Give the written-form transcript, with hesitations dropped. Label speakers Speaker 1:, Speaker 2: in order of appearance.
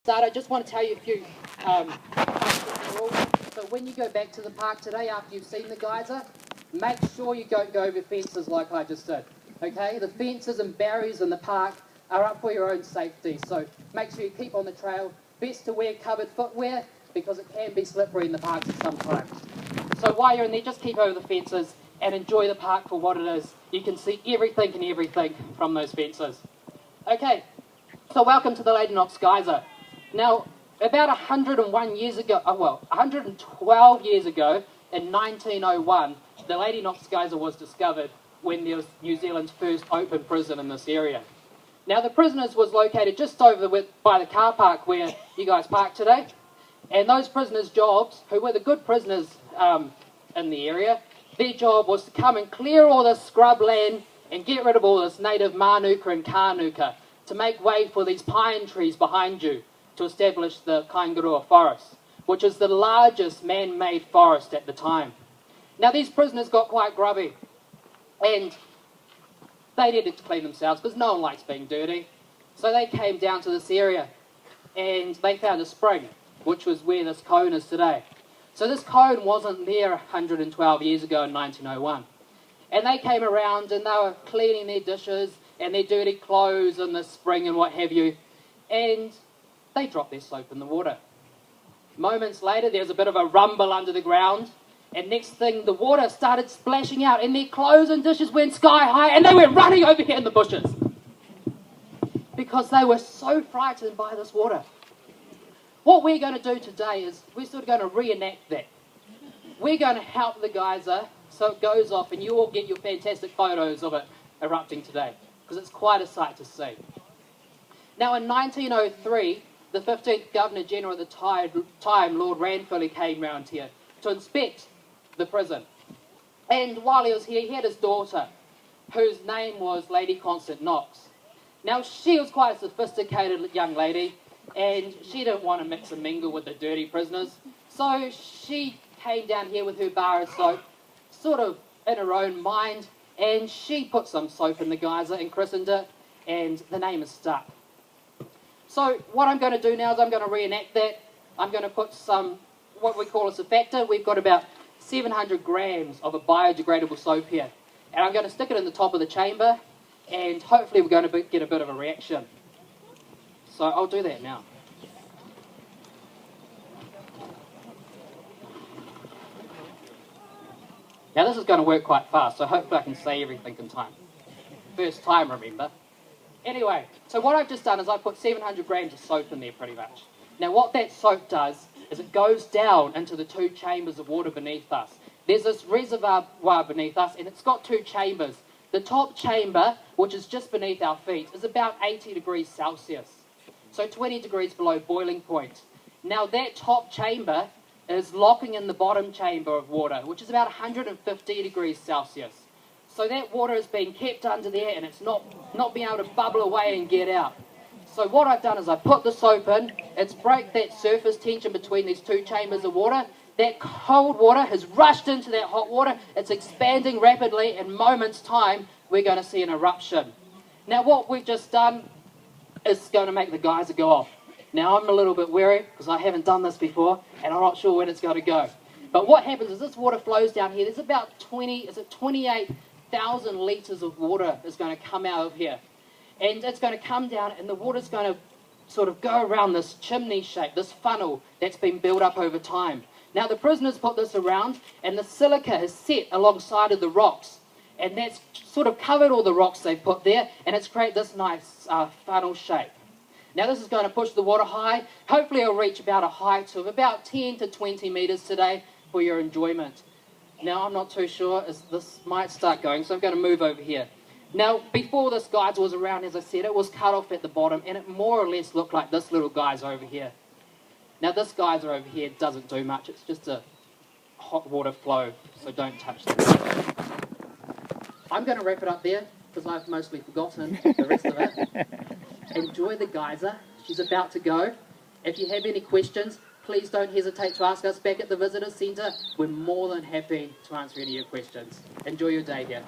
Speaker 1: start, I just want to tell you a few rules. So when you go back to the park today after you've seen the geyser, make sure you don't go over fences like I just did. Okay, the fences and barriers in the park are up for your own safety, so make sure you keep on the trail. Best to wear covered footwear because it can be slippery in the parks sometimes. So while you're in there, just keep over the fences and enjoy the park for what it is. You can see everything and everything from those fences. Okay, so welcome to the Lady Knox Geyser. Now, about 101 years ago, 112 years ago, in 1901, the Lady Knox Geyser was discovered when there was New Zealand's first open prison in this area. Now, the prisoners was located just over by the car park where you guys park today. And those prisoners' jobs, who were the good prisoners in the area, their job was to come and clear all this scrub land and get rid of all this native manuka and kānuka to make way for these pine trees behind you to establish the Kaingaroa Forest, which is the largest man-made forest at the time. Now, these prisoners got quite grubby, and they needed to clean themselves because no one likes being dirty. So they came down to this area, and they found a spring, which was where this cone is today. So this cone wasn't there 112 years ago in 1901. And they came around and they were cleaning their dishes and their dirty clothes in the spring and what have you. And they dropped their soap in the water. Moments later, there was a bit of a rumble under the ground. And next thing, the water started splashing out and their clothes and dishes went sky high and they went running over here in the bushes. Because they were so frightened by this water. What we're going to do today is we're sort of going to reenact that. We're going to help the geyser so it goes off and you all get your fantastic photos of it erupting today, because it's quite a sight to see. Now in 1903, the 15th Governor-General at the time, Lord Ranfilly, came round here to inspect the prison. And while he was here, he had his daughter, whose name was Lady Knox. Now she was quite a sophisticated young lady, and she didn't want to mix and mingle with the dirty prisoners. So she came down here with her bar of soap, sort of in her own mind, and she put some soap in the geyser and christened it, and the name is stuck. So what I'm going to do now is I'm going to reenact that. I'm going to put some, what we call a surfactant. We've got about 700 grams of a biodegradable soap here. And I'm going to stick it in the top of the chamber, and hopefully we're going to get a bit of a reaction. So I'll do that now. Now this is going to work quite fast, so hopefully I can say everything in time. First time, remember. Anyway, so what I've just done is I've put 700 grams of soap in there pretty much. Now what that soap does is it goes down into the two chambers of water beneath us. There's this reservoir beneath us and it's got two chambers. The top chamber, which is just beneath our feet, is about 80 degrees Celsius. So 20 degrees below boiling point. Now that top chamber is locking in the bottom chamber of water, which is about 150 degrees Celsius. So that water is being kept under there and it's not being able to bubble away and get out. So what I've done is I put the soap in, it's break that surface tension between these two chambers of water. That cold water has rushed into that hot water, it's expanding rapidly, in moments time we're going to see an eruption. Now what we've just done is going to make the geyser go off. Now I'm a little bit wary because I haven't done this before and I'm not sure when it's going to go. But what happens is this water flows down here. There's about 28,000 litres of water is going to come out of here. And it's going to come down and the water's going to sort of go around this chimney shape, this funnel that's been built up over time. Now the prisoners put this around and the silica is set alongside of the rocks. And that's sort of covered all the rocks they've put there and it's created this nice funnel shape. Now this is going to push the water high. Hopefully it'll reach about a height of about 10 to 20 metres today for your enjoyment. Now I'm not too sure, as this might start going, so I'm going to move over here. Now before this geyser was around, as I said, it was cut off at the bottom and it more or less looked like this little geyser over here. Now this geyser over here doesn't do much, it's just a hot water flow, so don't touch that. I'm going to wrap it up there because I've mostly forgotten the rest of it. Enjoy the geyser, she's about to go. If you have any questions, please don't hesitate to ask us back at the Visitor Centre. We're more than happy to answer any of your questions. Enjoy your day here.